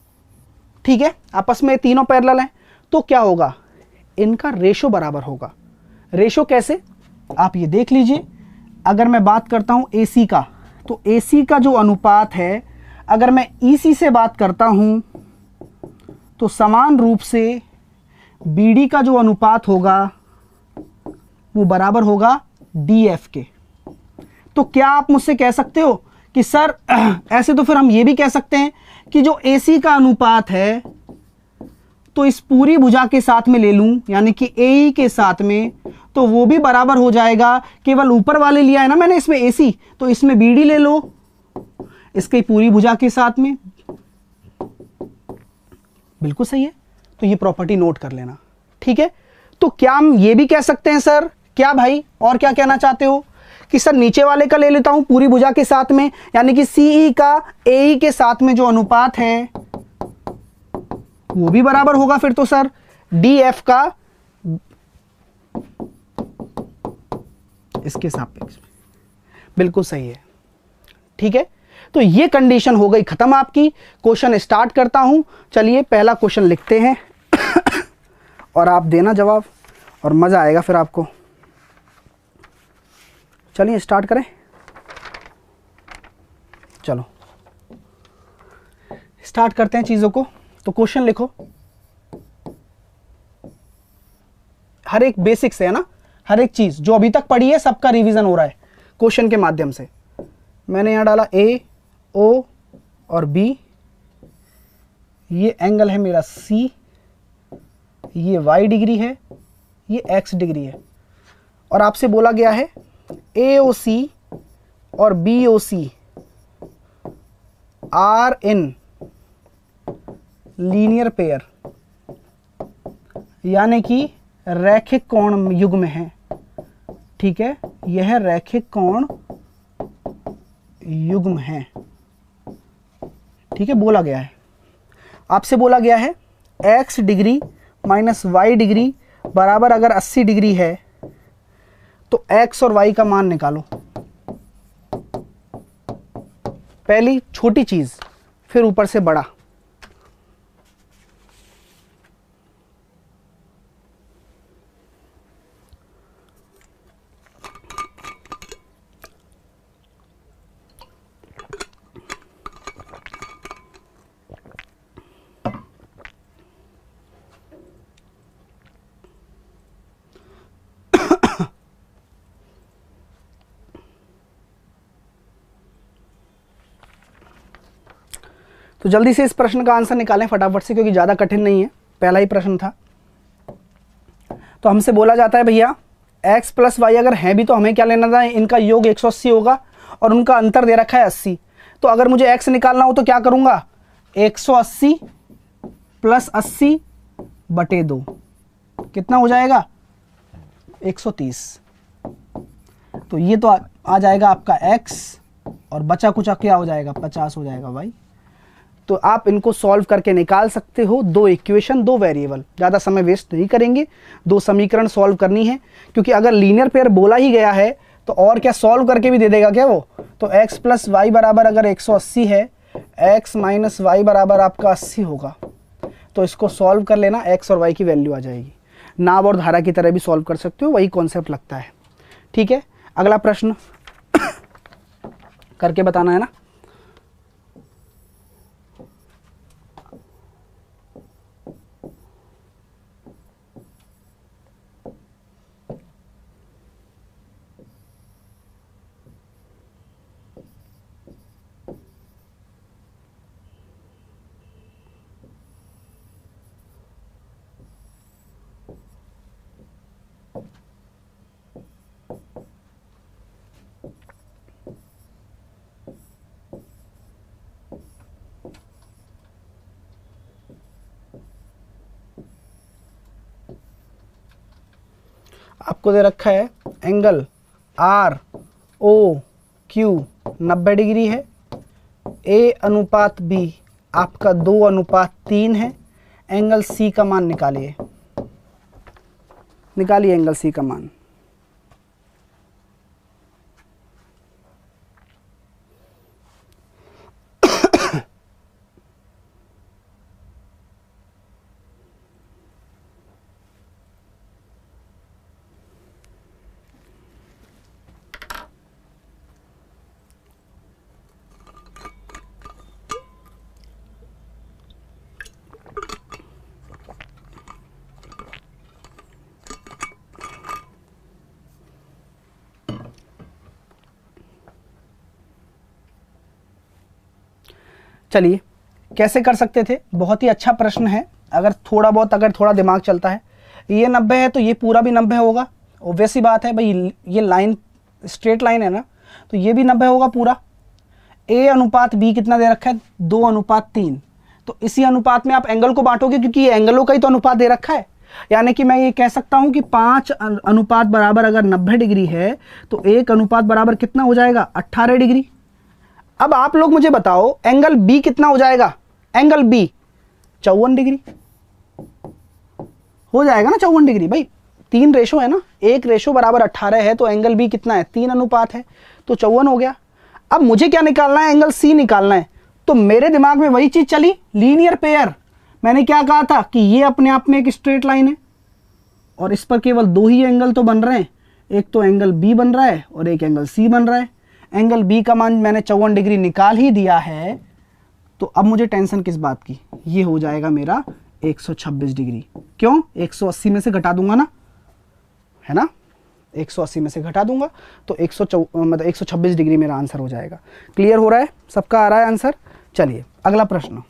ठीक है, आपस में तीनों पैरेलल हैं, तो क्या होगा, इनका रेशो बराबर होगा। रेशो कैसे, आप ये देख लीजिए। अगर मैं बात करता हूं AC का, तो AC का जो अनुपात है, अगर मैं EC से बात करता हूं तो समान रूप से BD का जो अनुपात होगा वो बराबर होगा DF के। तो क्या आप मुझसे कह सकते हो कि सर ऐसे तो फिर हम ये भी कह सकते हैं कि जो AC का अनुपात है तो इस पूरी भुजा के साथ में ले लूं, यानी कि AE के साथ में, तो वो भी बराबर हो जाएगा। केवल ऊपर वाले लिया है ना मैंने इसमें AC, तो इसमें BD ले लो इसकी पूरी भुजा के साथ में। बिल्कुल सही है, तो ये प्रॉपर्टी नोट कर लेना। ठीक है, तो क्या हम ये भी कह सकते हैं सर, क्या भाई और क्या कहना चाहते हो कि सर नीचे वाले का ले लेता हूं पूरी भुजा के साथ में, यानी कि CE का AE के साथ में जो अनुपात है वो भी बराबर होगा फिर तो सर DF का इसके सापेक्ष में। बिल्कुल सही है। ठीक है, तो ये कंडीशन हो गई खत्म आपकी। क्वेश्चन स्टार्ट करता हूं, चलिए पहला क्वेश्चन लिखते हैं और आप देना जवाब और मजा आएगा फिर आपको। चलिए स्टार्ट करें, चलो स्टार्ट करते हैं चीजों को। तो क्वेश्चन लिखो, हर एक बेसिक से है ना, हर एक चीज जो अभी तक पढ़ी है सबका रिवीजन हो रहा है क्वेश्चन के माध्यम से। मैंने यहां डाला A, O और B, ये एंगल है मेरा C, ये Y डिग्री है, ये X डिग्री है, और आपसे बोला गया है AOC और BOC are in linear pair, यानी कि रैखिक कोण युग्म है। ठीक है, यह रैखिक कोण युग्म है। ठीक है, बोला गया है, आपसे बोला गया है x degree minus y degree बराबर अगर 80 डिग्री है तो x और y का मान निकालो। पहली छोटी चीज, फिर ऊपर से बड़ा। तो जल्दी से इस प्रश्न का आंसर निकालें फटाफट से, क्योंकि ज़्यादा कठिन नहीं है। पहला ही प्रश्न था। तो हमसे बोला जाता है भैया x प्लस वाई अगर हैं भी तो हमें क्या लेना था, इनका योग 180 होगा और उनका अंतर दे रखा है 80। तो अगर मुझे x निकालना हो तो क्या करूंगा, 180 प्लस 80 बटे 2 कितना हो जाएगा, 130। तो ये तो आ जाएगा आपका x और बचा कुचा क्या हो जाएगा, 50 हो जाएगा y। तो आप इनको सॉल्व करके निकाल सकते हो, 2 इक्वेशन 2 वेरिएबल। ज़्यादा समय वेस्ट नहीं करेंगे, 2 समीकरण सॉल्व करनी है, क्योंकि अगर लीनियर पेयर बोला ही गया है तो और क्या सॉल्व करके भी दे देगा क्या वो। तो x प्लस वाई बराबर अगर 180 है, x माइनस वाई बराबर आपका 80 होगा। तो इसको सॉल्व कर लेना, x और y की वैल्यू आ जाएगी। नाव और धारा की तरह भी सॉल्व कर सकते हो, वही कॉन्सेप्ट लगता है। ठीक है, अगला प्रश्न करके बताना है ना। आपको दे रखा है angle R O Q 90 degree है, ए अनुपात बी आपका 2 अनुपात 3 है। एंगल सी का मान निकालिए, निकालिए एंगल सी का मान। चलिए कैसे कर सकते थे, बहुत ही अच्छा प्रश्न है। अगर थोड़ा दिमाग चलता है, ये 90 है तो ये पूरा भी 90 होगा, ऑब्वियस सी बात है भाई, ये लाइन स्ट्रेट लाइन है ना, तो ये भी 90 होगा पूरा। ए अनुपात बी कितना दे रखा है, 2 अनुपात 3। तो इसी अनुपात में आप एंगल को बांटोगे, क्योंकि ये एंगलों का ही तो अनुपात दे रखा है। यानी कि मैं ये कह सकता हूं कि 5 अनुपात बराबर अगर 90 डिग्री है तो 1 अनुपात बराबर कितना हो जाएगा, 18 डिग्री। अब आप लोग मुझे बताओ एंगल बी कितना हो जाएगा, एंगल बी 54 डिग्री हो जाएगा ना। 54 डिग्री भाई, 3 रेशो है ना, 1 रेशो बराबर 18 है, तो एंगल बी कितना है, 3 अनुपात है, तो 54 हो गया। अब मुझे क्या निकालना है, एंगल सी निकालना है। तो मेरे दिमाग में वही चीज चली, लीनियर पेयर। मैंने क्या कहा था कि ये अपने आप में एक स्ट्रेट लाइन है और इस पर केवल 2 ही एंगल तो बन रहे हैं, एक तो एंगल बी बन रहा है और एक एंगल सी बन रहा है। एंगल बी का मान मैंने 54 डिग्री निकाल ही दिया है, तो अब मुझे टेंशन किस बात की, ये हो जाएगा मेरा 126 डिग्री। क्यों, 180 में से घटा दूंगा ना, है ना, 180 में से घटा दूंगा तो 126 डिग्री मेरा आंसर हो जाएगा। क्लियर हो रहा है, सबका आ रहा है आंसर। चलिए अगला प्रश्न।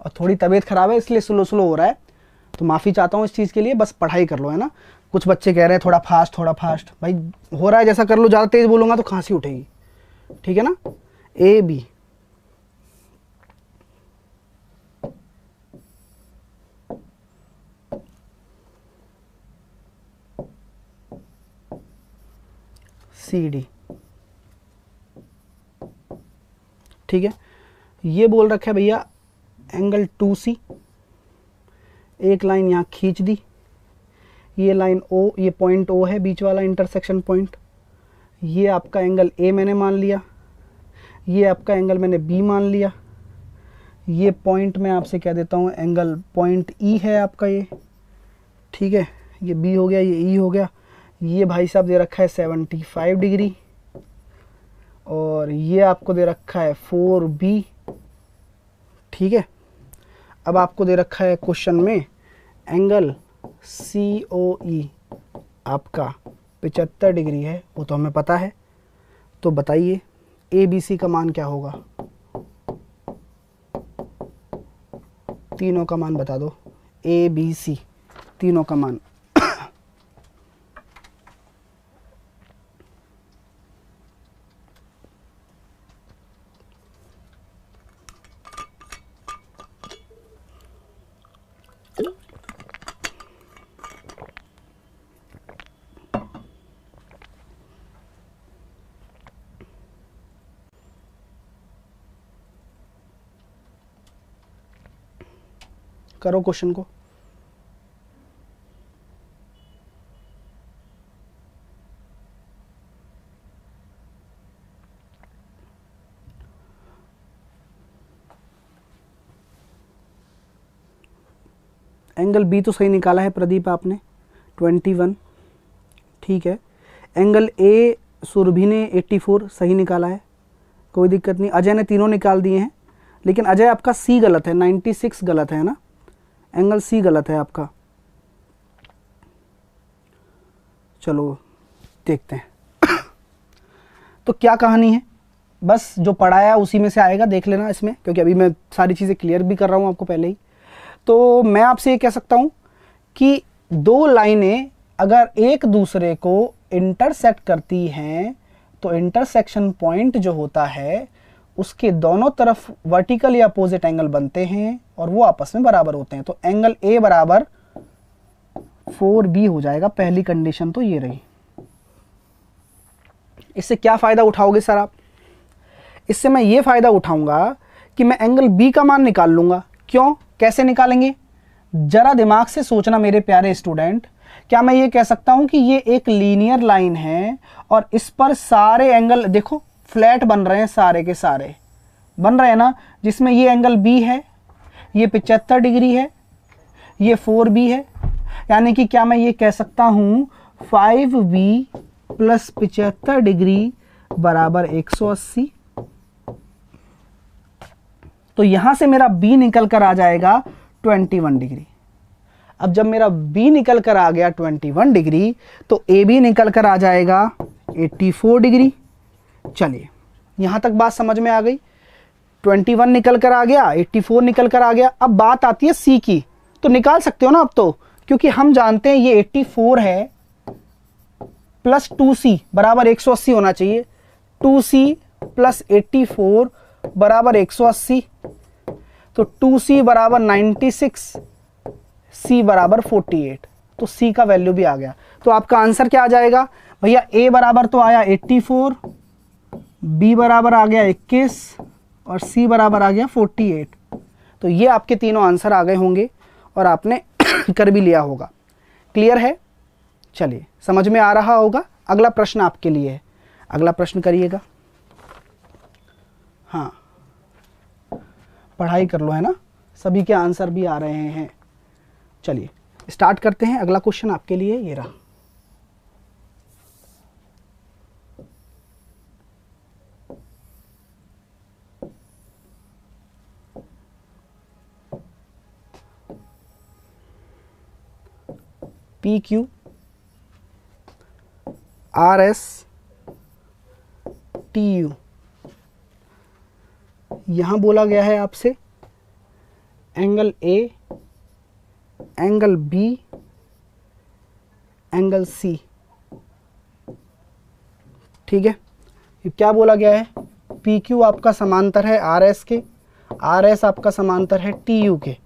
और थोड़ी तबीयत खराब है इसलिए स्लो हो रहा है, तो माफ़ी चाहता हूँ इस चीज़ के लिए। बस पढ़ाई कर लो, है ना। कुछ बच्चे कह रहे हैं थोड़ा फास्ट, भाई हो रहा है जैसा कर लो। ज़्यादा तेज़ बोलूँगा तो खांसी उठेगी, ठीक है ना। ए बी सी डी, ठीक है। ये बोल रखा है भैया एंगल 2C, एक लाइन यहाँ खींच दी, ये लाइन O, ये पॉइंट O है बीच वाला इंटरसेक्शन पॉइंट। ये आपका एंगल A मैंने मान लिया, ये आपका एंगल मैंने B मान लिया। ये पॉइंट मैं आपसे कह देता हूँ एंगल पॉइंट E है आपका ये, ठीक है। ये B हो गया, ये E हो गया। ये भाई साहब दे रखा है 75 डिग्री और ये आपको दे रखा है 4B, ठीक है। अब आपको दे रखा है क्वेश्चन में एंगल COE आपका 75 डिग्री है, वो तो हमें पता है। तो बताइए ए बी सी का मान क्या होगा? तीनों का मान बता दो, ए बी सी तीनों का मान। करो क्वेश्चन को। एंगल बी तो सही निकाला है प्रदीप आपने, 21, ठीक है। एंगल ए सुरभि ने 84 सही निकाला है, कोई दिक्कत नहीं। अजय ने तीनों निकाल दिए हैं, लेकिन अजय आपका सी गलत है, 96 गलत है ना, एंगल सी गलत है आपका। चलो देखते हैं। तो क्या कहानी है, बस जो पढ़ाया उसी में से आएगा, देख लेना इसमें, क्योंकि अभी मैं सारी चीज़ें क्लियर भी कर रहा हूँ आपको पहले ही। तो मैं आपसे ये कह सकता हूँ कि दो लाइनें अगर एक दूसरे को इंटरसेक्ट करती हैं तो इंटरसेक्शन पॉइंट जो होता है उसके दोनों तरफ वर्टिकल या अपोजिट एंगल बनते हैं और वो आपस में बराबर होते हैं। तो एंगल ए बराबर 4B हो जाएगा, पहली कंडीशन तो ये रही। इससे क्या फ़ायदा उठाओगे सर आप? इससे मैं ये फ़ायदा उठाऊंगा कि मैं एंगल बी का मान निकाल लूँगा। क्यों, कैसे निकालेंगे? ज़रा दिमाग से सोचना मेरे प्यारे स्टूडेंट। क्या मैं ये कह सकता हूँ कि ये एक लीनियर लाइन है और इस पर सारे एंगल देखो फ्लैट बन रहे हैं, सारे के सारे बन रहे हैं ना, जिसमें ये एंगल बी है, ये 75 डिग्री है, ये 4B है। यानी कि क्या मैं ये कह सकता हूँ 5B प्लस 75 डिग्री बराबर 180। तो यहां से मेरा B निकल कर आ जाएगा 21 डिग्री। अब जब मेरा B निकल कर आ गया 21 डिग्री तो AB निकल कर आ जाएगा 84 डिग्री। चलिए यहां तक बात समझ में आ गई। 21 निकल कर आ गया, 84 निकल कर आ गया। अब बात आती है C की, तो निकाल सकते हो ना अब तो, क्योंकि हम जानते हैं ये 84 है प्लस 2C बराबर 180 होना चाहिए। 2C प्लस 84 बराबर 180, तो 2C बराबर 96, C बराबर 48। तो C का वैल्यू भी आ गया। तो आपका आंसर क्या आ जाएगा भैया? A बराबर तो आया 84, B बराबर आ गया 21 और C बराबर आ गया 48। तो ये आपके तीनों आंसर आ गए होंगे और आपने कर भी लिया होगा। क्लियर है? चलिए समझ में आ रहा होगा। अगला प्रश्न आपके लिए है, अगला प्रश्न करिएगा। हाँ पढ़ाई कर लो, है ना, सभी के आंसर भी आ रहे हैं। चलिए स्टार्ट करते हैं। अगला क्वेश्चन आपके लिए ये रहा। PQ RS TU, यहां बोला गया है आपसे angle A, angle B, angle C। ठीक है, ये क्या बोला गया है? PQ आपका समांतर है RS के, RS आपका समांतर है TU के,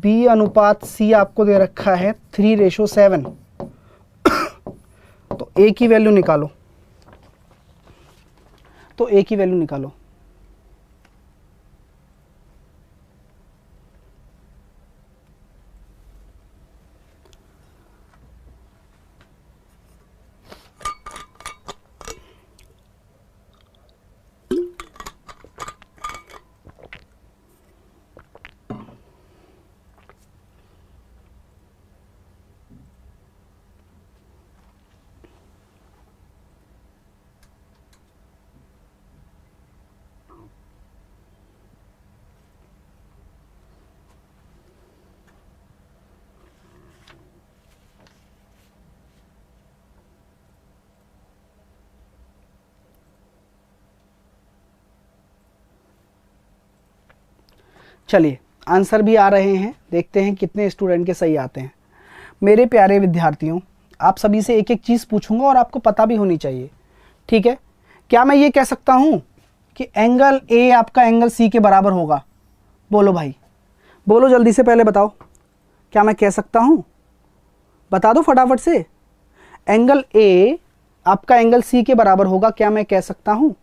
B अनुपात C आपको दे रखा है 3:7। तो A की वैल्यू निकालो, तो A की वैल्यू निकालो। चलिए आंसर भी आ रहे हैं, देखते हैं कितने स्टूडेंट के सही आते हैं। मेरे प्यारे विद्यार्थियों, आप सभी से एक एक चीज़ पूछूंगा और आपको पता भी होनी चाहिए, ठीक है। क्या मैं ये कह सकता हूँ कि एंगल ए आपका एंगल सी के बराबर होगा? बोलो भाई, बोलो जल्दी से, पहले बताओ, क्या मैं कह सकता हूँ? बता दो फटाफट से। एंगल ए आपका एंगल सी के बराबर होगा, क्या मैं कह सकता हूँ?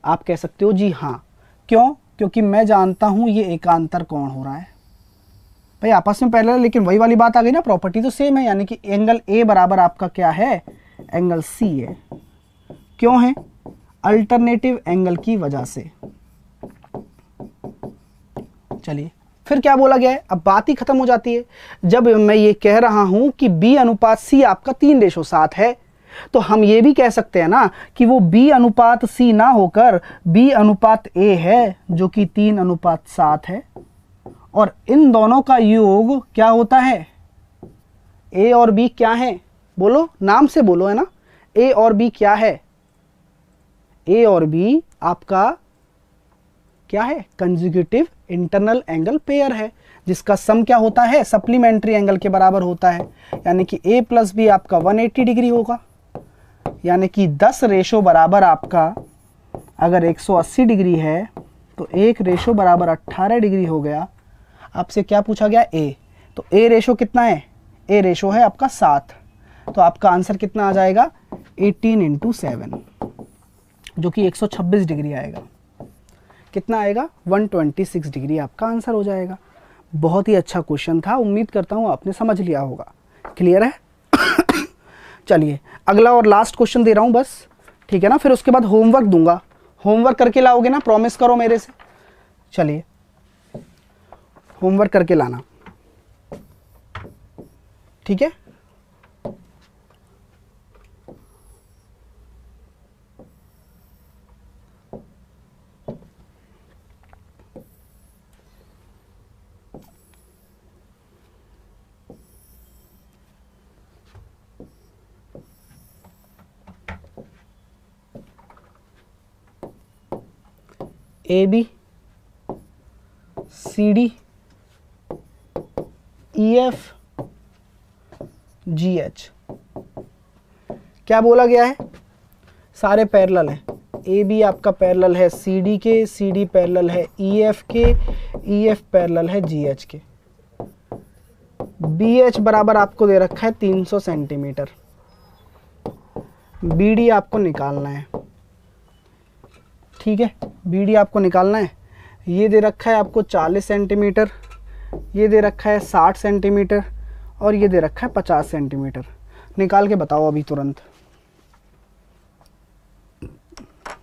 आप कह सकते हो जी हाँ। क्यों? क्योंकि मैं जानता हूँ ये एकांतर कोण हो रहा है। भाई आपस में पहले, लेकिन वही वाली बात आ गई ना, प्रॉपर्टी तो सेम है, यानी कि एंगल ए बराबर आपका क्या है? एंगल सी है। क्यों है? अल्टरनेटिव एंगल की वजह से। चलिए फिर क्या बोला गया है, अब बात ही खत्म हो जाती है। जब मैं ये कह रहा हूं कि B अनुपात C आपका 3:7 है, तो हम ये भी कह सकते हैं ना कि वो B अनुपात C ना होकर B अनुपात A है, जो कि 3:7 है। और इन दोनों का योग क्या होता है? A और B क्या है? बोलो, नाम से बोलो, है ना। A और B क्या है? A और B आपका क्या है? कंजुगेटिव इंटरनल एंगल पेयर है, जिसका सम क्या होता है? सप्लीमेंट्री एंगल के बराबर होता है। यानी कि A प्लस बी आपका 180 डिग्री होगा, यानी कि 10 रेशो बराबर आपका, अगर 180 डिग्री है तो 1 रेशो बराबर 18 डिग्री हो गया। आपसे क्या पूछा गया? A। तो A रेशो कितना है? A रेशो है आपका 7, तो आपका आंसर कितना आ जाएगा? 18 × 7, जो कि 126 डिग्री आएगा। कितना आएगा? 126 डिग्री आपका आंसर हो जाएगा। बहुत ही अच्छा क्वेश्चन था, उम्मीद करता हूँ आपने समझ लिया होगा। क्लियर है? चलिए अगला और लास्ट क्वेश्चन दे रहा हूँ बस, ठीक है ना, फिर उसके बाद होमवर्क दूंगा। होमवर्क करके लाओगे ना, प्रॉमिस करो मेरे से। चलिए होमवर्क करके लाना, ठीक है। AB CD EF GH क्या बोला गया है? सारे पैरेलल हैं। AB आपका पैरेलल है CD के, CD पैरेलल है EF के, EF पैरेलल है GH के। BH बराबर आपको दे रखा है 300 सेंटीमीटर। BD आपको निकालना है, ठीक है। BD आपको निकालना है। ये दे रखा है आपको 40 सेंटीमीटर, ये दे रखा है 60 सेंटीमीटर, और ये दे रखा है 50 सेंटीमीटर। निकाल के बताओ अभी, तुरंत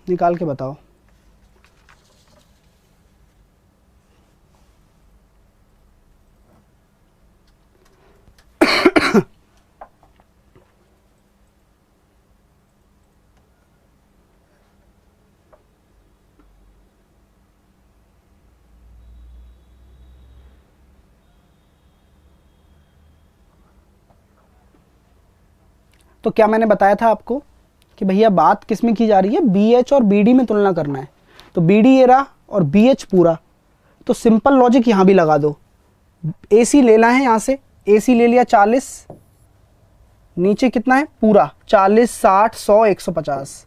निकाल के बताओ। तो क्या मैंने बताया था आपको कि भैया बात किस में की जा रही है? BH और BD में तुलना करना है। तो BD ये रहा और BH पूरा, तो सिंपल लॉजिक यहाँ भी लगा दो। AC लेना है, यहाँ से AC ले लिया 40, नीचे कितना है? पूरा 40, 60, 100, 150।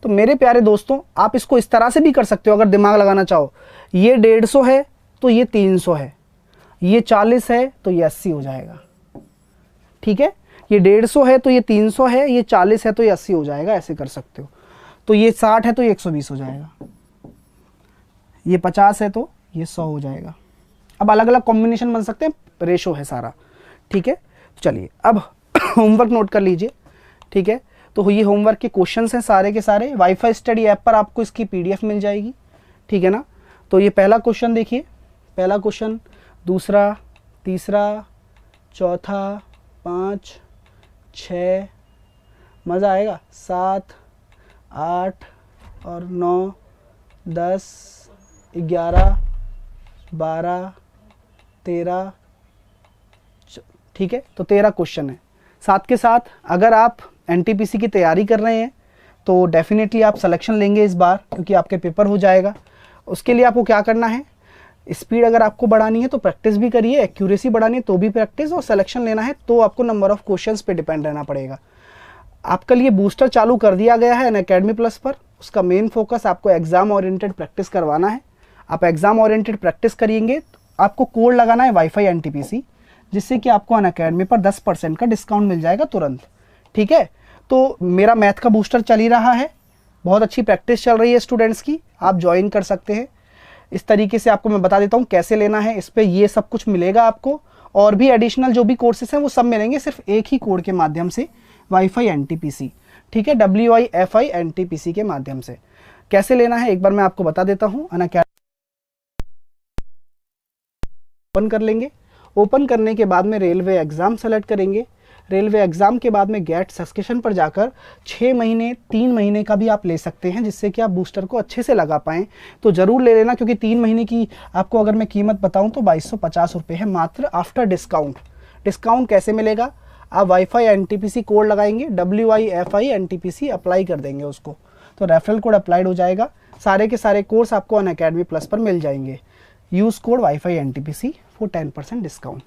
तो मेरे प्यारे दोस्तों, आप इसको इस तरह से भी कर सकते हो अगर दिमाग लगाना चाहो। ये 150 है तो ये 300 है, ये 40 है तो ये 80 हो जाएगा, ठीक है। ये 150 है तो ये 300 है, ये 40 है तो ये 80 हो जाएगा, ऐसे कर सकते हो। तो ये 60 है तो ये 120 हो जाएगा, ये 50 है तो ये 100 हो जाएगा। अब अलग अलग कॉम्बिनेशन बन सकते हैं, रेशो है सारा, ठीक है। चलिए अब होमवर्क नोट कर लीजिए, ठीक है। तो ये होमवर्क के क्वेश्चंस हैं सारे के सारे। वाईफाई स्टडी ऐप पर आपको इसकी PDF मिल जाएगी, ठीक है ना। तो ये पहला क्वेश्चन देखिए, पहला क्वेश्चन, दूसरा, तीसरा, चौथा, 5, 6, मज़ा आएगा, 7, 8 और 9, 10, 11, 12, 13, ठीक है। तो 13 क्वेश्चन है। साथ के साथ अगर आप NTPC की तैयारी कर रहे हैं तो डेफिनेटली आप सिलेक्शन लेंगे इस बार, क्योंकि आपके पेपर हो जाएगा। उसके लिए आपको क्या करना है? स्पीड अगर आपको बढ़ानी है तो प्रैक्टिस भी करिए, एक्यूरेसी बढ़ानी है तो भी प्रैक्टिस, और सिलेक्शन लेना है तो आपको नंबर ऑफ क्वेश्चंस पे डिपेंड रहना पड़ेगा। आपके लिए बूस्टर चालू कर दिया गया है अनअकैडमी प्लस पर। उसका मेन फोकस आपको एग्जाम ओरिएंटेड प्रैक्टिस करवाना है। आप एग्जाम ओरिएंटेड प्रैक्टिस करेंगे तो आपको कोड लगाना है वाईफाई एनटीपीसी, जिससे कि आपको अनअकैडमी पर 10% का डिस्काउंट मिल जाएगा तुरंत। ठीक है, तो मेरा मैथ का बूस्टर चल ही रहा है, बहुत अच्छी प्रैक्टिस चल रही है स्टूडेंट्स की, आप ज्वाइन कर सकते हैं। इस तरीके से आपको मैं बता देता हूँ कैसे लेना है। इस पर ये सब कुछ मिलेगा आपको, और भी एडिशनल जो भी कोर्सेस हैं वो सब मिलेंगे सिर्फ एक ही कोड के माध्यम से, वाईफाई एनटीपीसी। ठीक है, WIFI एनटीपीसी के माध्यम से। कैसे लेना है एक बार मैं आपको बता देता हूँ। अनअकैडमी ओपन कर लेंगे। ओपन करने के बाद में रेलवे एग्ज़ाम सेलेक्ट करेंगे। रेलवे एग्ज़ाम के बाद में गेट सब्सक्रिप्शन पर जाकर 6 महीने 3 महीने का भी आप ले सकते हैं, जिससे कि आप बूस्टर को अच्छे से लगा पाएँ। तो ज़रूर ले लेना, क्योंकि 3 महीने की आपको अगर मैं कीमत बताऊं तो 2250 रुपये है मात्र आफ्टर डिस्काउंट। डिस्काउंट कैसे मिलेगा? आप वाईफाई एनटीपीसी कोड लगाएंगे, WIFI एनटीपीसी अप्लाई कर देंगे उसको, तो रेफरल कोड अप्लाइड हो जाएगा। सारे के सारे कोर्स आपको अनअकैडमी प्लस पर मिल जाएंगे। Use code wifi NTPC for 10% discount.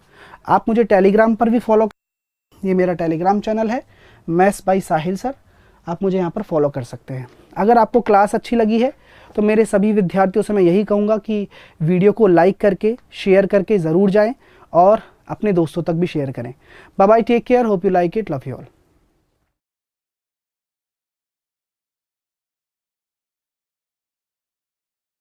आप मुझे टेलीग्राम पर भी फॉलो, ये मेरा टेलीग्राम चैनल है मैथ्स बाय साहिल सर, आप मुझे यहाँ पर फॉलो कर सकते हैं। अगर आपको क्लास अच्छी लगी है तो मेरे सभी विद्यार्थियों से मैं यही कहूँगा कि वीडियो को लाइक करके शेयर करके ज़रूर जाएं, और अपने दोस्तों तक भी शेयर करें। Bye bye, take care, hope you like it, love you all.